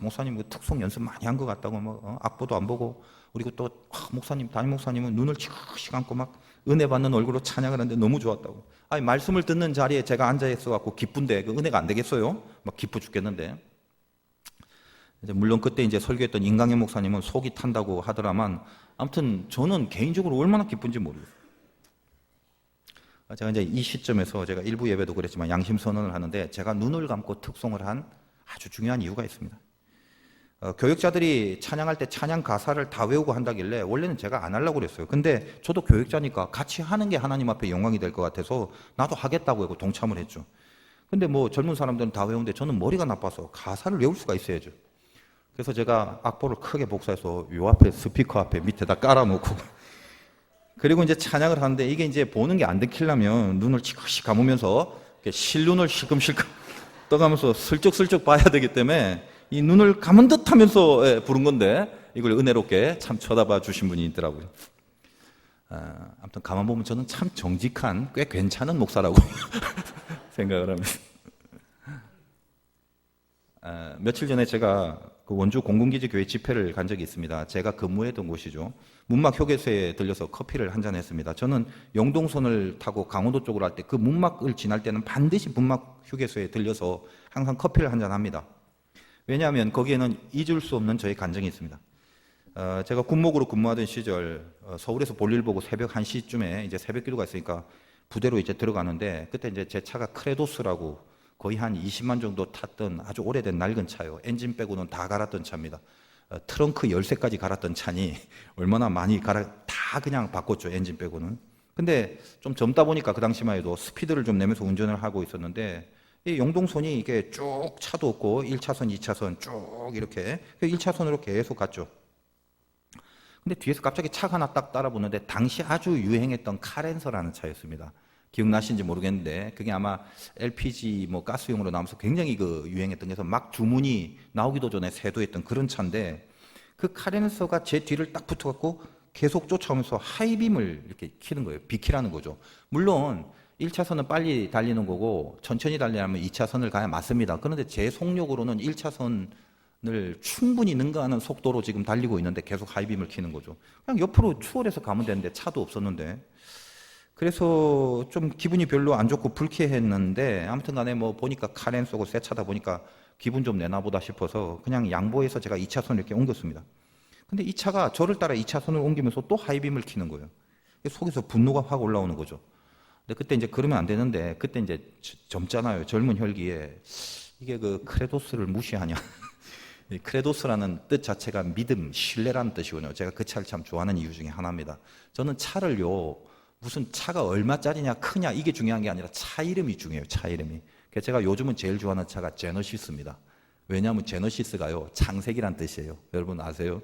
목사님 그 특송 연습 많이 한 것 같다고 뭐 악보도 안 보고 그리고 또 목사님 담임 목사님은 눈을 치크시 감고 막 은혜 받는 얼굴로 찬양을 하는데 너무 좋았다고. 아니 말씀을 듣는 자리에 제가 앉아 있어 갖고 기쁜데 그 은혜가 안 되겠어요? 막 기뻐 죽겠는데. 이제 물론 그때 이제 설교했던 임강현 목사님은 속이 탄다고 하더라만 아무튼 저는 개인적으로 얼마나 기쁜지 모르겠어요. 제가 이제 이 시점에서 제가 일부 예배도 그랬지만 양심 선언을 하는데 제가 눈을 감고 특송을 한 아주 중요한 이유가 있습니다. 교육자들이 찬양할 때 찬양 가사를 다 외우고 한다길래 원래는 제가 안 하려고 그랬어요. 근데 저도 교육자니까 같이 하는 게 하나님 앞에 영광이 될 것 같아서 나도 하겠다고 하고 동참을 했죠. 근데 뭐 젊은 사람들은 다 외우는데 저는 머리가 나빠서 가사를 외울 수가 있어야죠. 그래서 제가 악보를 크게 복사해서 요 앞에 스피커 앞에 밑에다 깔아놓고 그리고 이제 찬양을 하는데 이게 이제 보는 게 안 들키려면 눈을 치크시 감으면서 실눈을 실금실금 떠가면서 슬쩍슬쩍 봐야 되기 때문에 이 눈을 감은 듯 하면서 부른 건데 이걸 은혜롭게 참 쳐다봐 주신 분이 있더라고요. 아무튼 가만 보면 저는 참 정직한 꽤 괜찮은 목사라고 생각을 합니다. 며칠 전에 제가 그 원주 공군기지 교회 집회를 간 적이 있습니다. 제가 근무했던 곳이죠. 문막 휴게소에 들려서 커피를 한잔 했습니다. 저는 영동선을 타고 강원도 쪽으로 할 때 그 문막을 지날 때는 반드시 문막 휴게소에 들려서 항상 커피를 한잔 합니다. 왜냐하면 거기에는 잊을 수 없는 저의 간증이 있습니다. 제가 군목으로 근무하던 시절 서울에서 볼일 보고 새벽 1시쯤에 이제 새벽 기도가 있으니까 부대로 이제 들어가는데 그때 이제 제 차가 크레도스라고 거의 한 20만 정도 탔던 아주 오래된 낡은 차요. 엔진 빼고는 다 갈았던 차입니다. 트렁크 열쇠까지 갈았던 차니 얼마나 많이 다 그냥 바꿨죠. 엔진 빼고는. 근데 좀 젊다 보니까 그 당시만 해도 스피드를 좀 내면서 운전을 하고 있었는데 이 영동선이 이게 쭉 차도 없고 1차선, 2차선 쭉 이렇게 1차선으로 계속 갔죠. 근데 뒤에서 갑자기 차가 하나 딱 따라붙는데 당시 아주 유행했던 카렌서라는 차였습니다. 기억나신지 모르겠는데 그게 아마 LPG 뭐 가스용으로 나오면서 굉장히 그 유행했던 게서 막 주문이 나오기도 전에 세도했던 그런 차인데 그 카렌서가 제 뒤를 딱 붙어갖고 계속 쫓아오면서 하이빔을 이렇게 켜는 거예요. 비키라는 거죠. 물론 1차선은 빨리 달리는 거고 천천히 달리려면 2차선을 가야 맞습니다. 그런데 제 속력으로는 1차선을 충분히 능가하는 속도로 지금 달리고 있는데 계속 하이빔을 켜는 거죠. 그냥 옆으로 추월해서 가면 되는데 차도 없었는데 그래서 좀 기분이 별로 안 좋고 불쾌했는데 아무튼 간에 뭐 보니까 카렌 쏘고 새 차다 보니까 기분 좀 내나 보다 싶어서 그냥 양보해서 제가 2차선을 이렇게 옮겼습니다. 근데 이 차가 저를 따라 2차선을 옮기면서 또 하이빔을 켜는 거예요. 속에서 분노가 확 올라오는 거죠. 근데 그때 이제 그러면 안 되는데 그때 이제 젊잖아요. 젊은 혈기에 이게 그 크레도스를 무시하냐. 크레도스라는 뜻 자체가 믿음, 신뢰라는 뜻이거든요. 제가 그 차를 참 좋아하는 이유 중에 하나입니다. 저는 차를요. 무슨 차가 얼마짜리냐 크냐 이게 중요한 게 아니라 차 이름이 중요해요. 차 이름이. 그래서 제가 요즘은 제일 좋아하는 차가 제너시스입니다. 왜냐하면 제너시스가요 창세기란 뜻이에요. 여러분 아세요?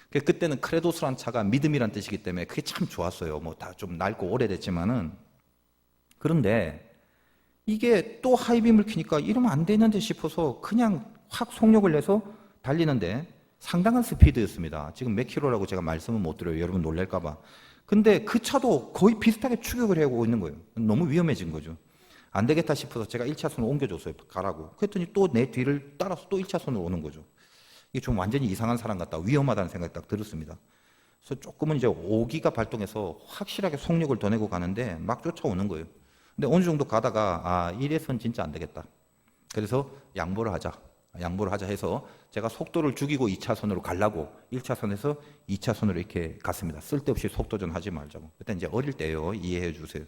그때는 크레도스란 차가 믿음이란 뜻이기 때문에 그게 참 좋았어요. 뭐 다 좀 낡고 오래됐지만은 그런데 이게 또 하이빔을 켜니까 이러면 안 되는데 싶어서 그냥 확 속력을 내서 달리는데 상당한 스피드였습니다. 지금 몇 킬로라고 제가 말씀은 못 드려요. 여러분 놀랄까 봐. 근데 그 차도 거의 비슷하게 추격을 해오고 있는 거예요. 너무 위험해진 거죠. 안 되겠다 싶어서 제가 1차선으로 옮겨줬어요. 가라고. 그랬더니 또 내 뒤를 따라서 또 1차선으로 오는 거죠. 이게 좀 완전히 이상한 사람 같다. 위험하다는 생각이 딱 들었습니다. 그래서 조금은 이제 오기가 발동해서 확실하게 속력을 더 내고 가는데 막 쫓아오는 거예요. 근데 어느 정도 가다가 이래선 진짜 안 되겠다. 그래서 양보를 하자 해서 제가 속도를 죽이고 2차선으로 가려고 1차선에서 2차선으로 이렇게 갔습니다. 쓸데없이 속도전 하지 말자고. 그때 이제 어릴 때요. 이해해 주세요.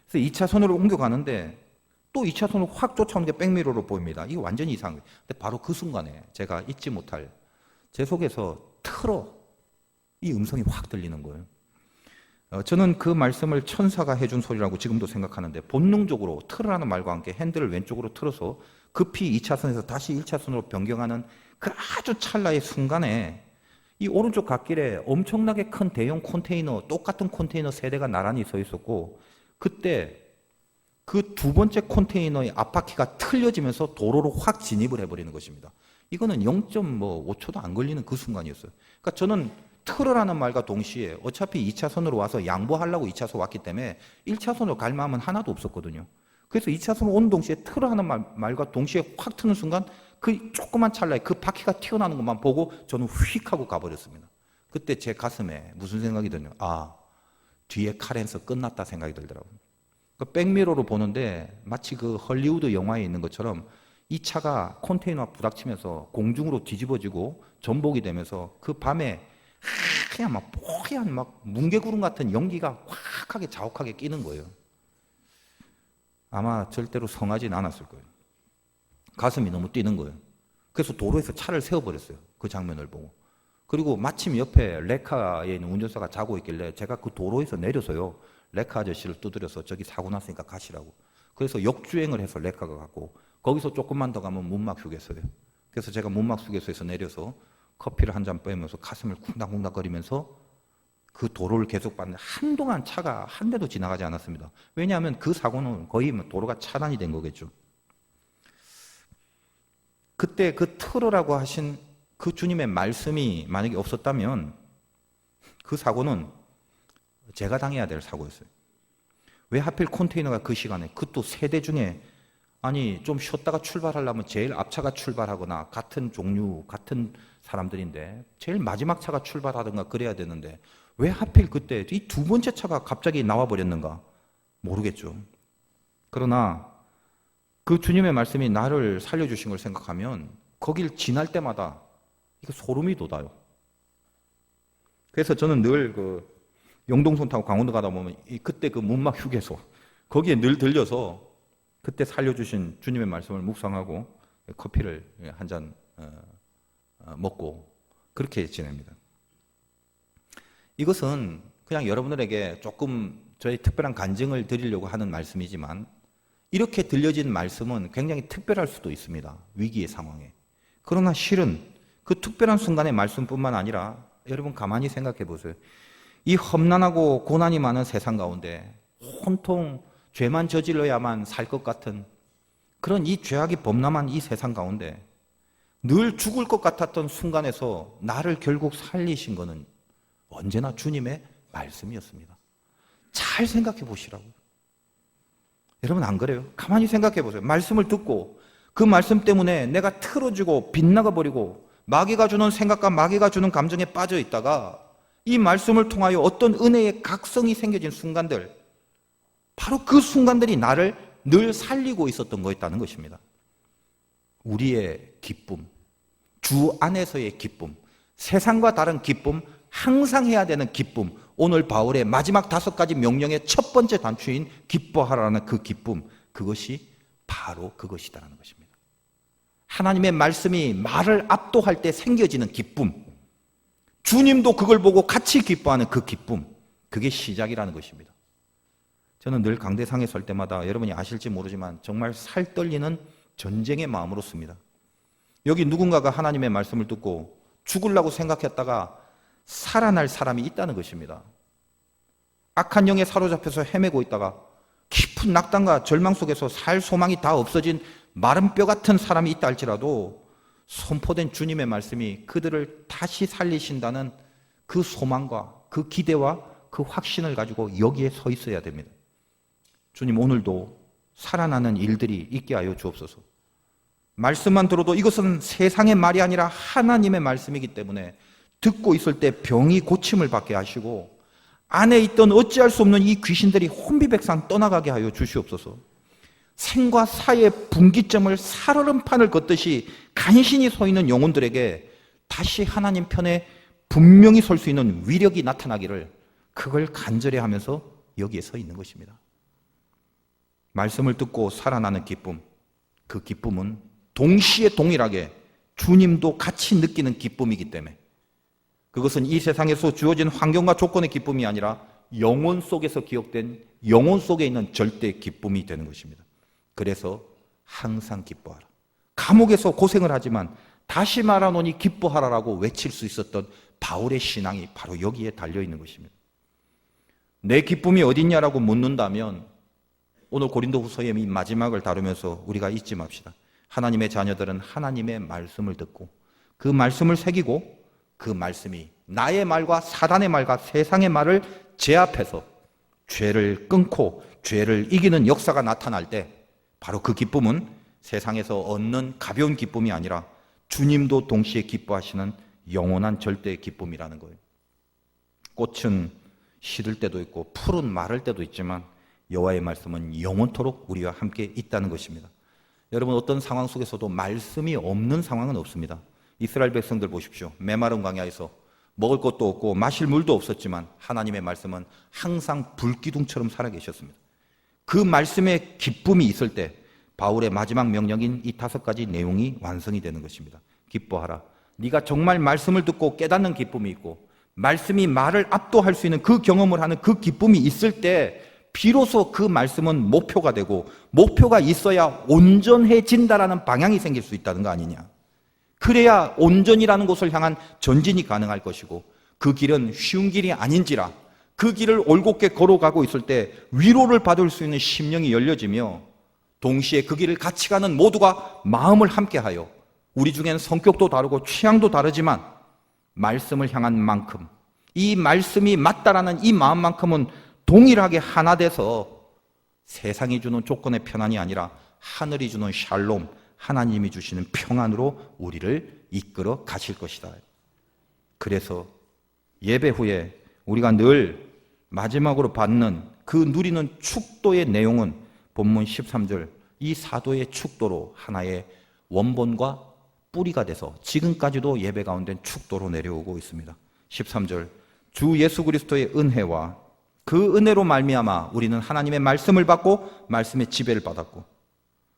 그래서 2차선으로 옮겨가는데 또 2차선으로 확 쫓아오는 게 백미러로 보입니다. 이게 완전히 이상해요. 근데 바로 그 순간에 제가 잊지 못할 제 속에서 이 음성이 확 들리는 거예요. 저는 그 말씀을 천사가 해준 소리라고 지금도 생각하는데 본능적으로 틀으라는 말과 함께 핸들을 왼쪽으로 틀어서 급히 2차선에서 다시 1차선으로 변경하는 그 아주 찰나의 순간에 이 오른쪽 갓길에 엄청나게 큰 대형 컨테이너, 똑같은 컨테이너 3대가 나란히 서 있었고 그때 그 두 번째 컨테이너의 앞바퀴가 틀려지면서 도로로 확 진입을 해버리는 것입니다. 이거는 0.5초도 안 걸리는 그 순간이었어요. 그러니까 저는 틀으라는 말과 동시에 어차피 2차선으로 와서 양보하려고 2차선 왔기 때문에 1차선으로 갈 마음은 하나도 없었거든요. 그래서 2차선으로 오는 동시에 틀으라는 말과 동시에 확 트는 순간 그 조그만 찰나에 그 바퀴가 튀어나오는 것만 보고 저는 휙 하고 가버렸습니다. 그때 제 가슴에 무슨 생각이 드냐? 아, 뒤에 카렌서 끝났다 생각이 들더라고요. 그 백미러로 보는데 마치 그 헐리우드 영화에 있는 것처럼 이 차가 컨테이너와 부닥치면서 공중으로 뒤집어지고 전복이 되면서 그 밤에 그냥 막 뽀얀 막 뭉게구름 같은 연기가 확하게 자욱하게 끼는 거예요. 아마 절대로 성하진 않았을 거예요. 가슴이 너무 뛰는 거예요. 그래서 도로에서 차를 세워버렸어요. 그 장면을 보고. 그리고 마침 옆에 레카에 있는 운전사가 자고 있길래 제가 그 도로에서 내려서요. 레카 아저씨를 두드려서 저기 사고 났으니까 가시라고. 그래서 역주행을 해서 레카가 갔고 거기서 조금만 더 가면 문막 휴게소예요. 그래서 제가 문막 휴게소에서 내려서 커피를 한 잔 빼면서 가슴을 쿵닥쿵닥거리면서 그 도로를 계속 봤는데 한동안 차가 한 대도 지나가지 않았습니다. 왜냐하면 그 사고는 거의 도로가 차단이 된 거겠죠. 그때 그 틀으라고 하신 그 주님의 말씀이 만약에 없었다면 그 사고는 제가 당해야 될 사고였어요. 왜 하필 컨테이너가 그 시간에 그것도 세대 중에 아니 좀 쉬었다가 출발하려면 제일 앞차가 출발하거나 같은 종류 같은 사람들인데 제일 마지막 차가 출발하든가 그래야 되는데 왜 하필 그때 이 두 번째 차가 갑자기 나와 버렸는가 모르겠죠. 그러나 그 주님의 말씀이 나를 살려주신 걸 생각하면 거길 지날 때마다 이거 소름이 돋아요. 그래서 저는 늘 그 영동선 타고 강원도 가다 보면 그때 그 문막 휴게소 거기에 늘 들려서 그때 살려주신 주님의 말씀을 묵상하고 커피를 한 잔 먹고 그렇게 지냅니다. 이것은 그냥 여러분들에게 조금 저의 특별한 간증을 드리려고 하는 말씀이지만 이렇게 들려진 말씀은 굉장히 특별할 수도 있습니다. 위기의 상황에. 그러나 실은 그 특별한 순간의 말씀뿐만 아니라 여러분 가만히 생각해 보세요. 이 험난하고 고난이 많은 세상 가운데 온통 죄만 저질러야만 살 것 같은 그런 이 죄악이 범람한 이 세상 가운데 늘 죽을 것 같았던 순간에서 나를 결국 살리신 것은 언제나 주님의 말씀이었습니다. 잘 생각해 보시라고요. 여러분 안 그래요? 가만히 생각해 보세요. 말씀을 듣고 그 말씀 때문에 내가 틀어지고 빗나가 버리고 마귀가 주는 생각과 마귀가 주는 감정에 빠져 있다가 이 말씀을 통하여 어떤 은혜의 각성이 생겨진 순간들, 바로 그 순간들이 나를 늘 살리고 있었던 거였다는 것입니다. 우리의 기쁨, 주 안에서의 기쁨, 세상과 다른 기쁨, 항상 해야 되는 기쁨, 오늘 바울의 마지막 5가지 명령의 첫 번째 단추인 기뻐하라는 그 기쁨, 그것이 바로 그것이다라는 것입니다. 하나님의 말씀이 말을 압도할 때 생겨지는 기쁨, 주님도 그걸 보고 같이 기뻐하는 그 기쁨, 그게 시작이라는 것입니다. 저는 늘 강대상에 설 때마다 여러분이 아실지 모르지만 정말 살 떨리는 전쟁의 마음으로 씁니다. 여기 누군가가 하나님의 말씀을 듣고 죽으려고 생각했다가 살아날 사람이 있다는 것입니다. 악한 영에 사로잡혀서 헤매고 있다가 깊은 낙담과 절망 속에서 살 소망이 다 없어진 마른 뼈 같은 사람이 있다 할지라도 선포된 주님의 말씀이 그들을 다시 살리신다는 그 소망과 그 기대와 그 확신을 가지고 여기에 서 있어야 됩니다. 주님 오늘도 살아나는 일들이 있게 하여 주옵소서. 말씀만 들어도 이것은 세상의 말이 아니라 하나님의 말씀이기 때문에 듣고 있을 때 병이 고침을 받게 하시고 안에 있던 어찌할 수 없는 이 귀신들이 혼비백산 떠나가게 하여 주시옵소서. 생과 사의 분기점을 살얼음판을 걷듯이 간신히 서 있는 영혼들에게 다시 하나님 편에 분명히 설 수 있는 위력이 나타나기를 그걸 간절히 하면서 여기에 서 있는 것입니다. 말씀을 듣고 살아나는 기쁨, 그 기쁨은 동시에 동일하게 주님도 같이 느끼는 기쁨이기 때문에 그것은 이 세상에서 주어진 환경과 조건의 기쁨이 아니라 영혼 속에서 기억된 영혼 속에 있는 절대 기쁨이 되는 것입니다. 그래서 항상 기뻐하라. 감옥에서 고생을 하지만 다시 말하노니 기뻐하라라고 외칠 수 있었던 바울의 신앙이 바로 여기에 달려있는 것입니다. 내 기쁨이 어딨냐라고 묻는다면 오늘 고린도후서의 이 마지막을 다루면서 우리가 잊지 맙시다. 하나님의 자녀들은 하나님의 말씀을 듣고 그 말씀을 새기고 그 말씀이 나의 말과 사단의 말과 세상의 말을 제압해서 죄를 끊고 죄를 이기는 역사가 나타날 때 바로 그 기쁨은 세상에서 얻는 가벼운 기쁨이 아니라 주님도 동시에 기뻐하시는 영원한 절대의 기쁨이라는 거예요. 꽃은 시들 때도 있고 풀은 마를 때도 있지만 여호와의 말씀은 영원토록 우리와 함께 있다는 것입니다. 여러분, 어떤 상황 속에서도 말씀이 없는 상황은 없습니다. 이스라엘 백성들 보십시오. 메마른 광야에서 먹을 것도 없고 마실 물도 없었지만 하나님의 말씀은 항상 불기둥처럼 살아계셨습니다. 그 말씀에 기쁨이 있을 때 바울의 마지막 명령인 이 5가지 내용이 완성이 되는 것입니다. 기뻐하라. 네가 정말 말씀을 듣고 깨닫는 기쁨이 있고 말씀이 말을 압도할 수 있는 그 경험을 하는 그 기쁨이 있을 때 비로소 그 말씀은 목표가 되고 목표가 있어야 온전해진다라는 방향이 생길 수 있다는 거 아니냐. 그래야 온전이라는 곳을 향한 전진이 가능할 것이고 그 길은 쉬운 길이 아닌지라 그 길을 올곧게 걸어가고 있을 때 위로를 받을 수 있는 심령이 열려지며 동시에 그 길을 같이 가는 모두가 마음을 함께하여 우리 중엔 성격도 다르고 취향도 다르지만 말씀을 향한 만큼 이 말씀이 맞다라는 이 마음만큼은 동일하게 하나 돼서 세상이 주는 조건의 편안이 아니라 하늘이 주는 샬롬, 하나님이 주시는 평안으로 우리를 이끌어 가실 것이다. 그래서 예배 후에 우리가 늘 마지막으로 받는 그 누리는 축도의 내용은 본문 13절 이 사도의 축도로 하나의 원본과 뿌리가 돼서 지금까지도 예배 가운데 축도로 내려오고 있습니다. 13절 주 예수 그리스도의 은혜와 그 은혜로 말미암아 우리는 하나님의 말씀을 받고 말씀의 지배를 받았고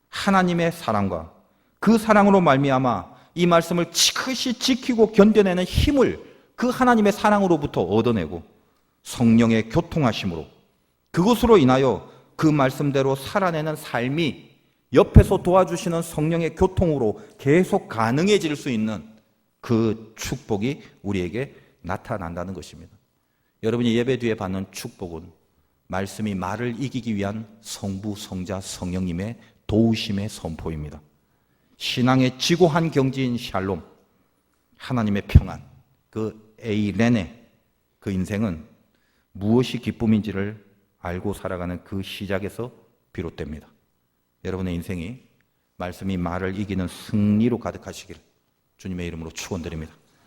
하나님의 사랑과 그 사랑으로 말미암아 이 말씀을 지그시 지키고 견뎌내는 힘을 그 하나님의 사랑으로부터 얻어내고 성령의 교통하심으로 그것으로 인하여 그 말씀대로 살아내는 삶이 옆에서 도와주시는 성령의 교통으로 계속 가능해질 수 있는 그 축복이 우리에게 나타난다는 것입니다. 여러분이 예배 뒤에 받는 축복은 말씀이 말을 이기기 위한 성부, 성자, 성령님의 도우심의 선포입니다. 신앙의 지고한 경지인 샬롬, 하나님의 평안, 그 에이레네, 그 인생은 무엇이 기쁨인지를 알고 살아가는 그 시작에서 비롯됩니다. 여러분의 인생이 말씀이 말을 이기는 승리로 가득하시길 주님의 이름으로 축원드립니다.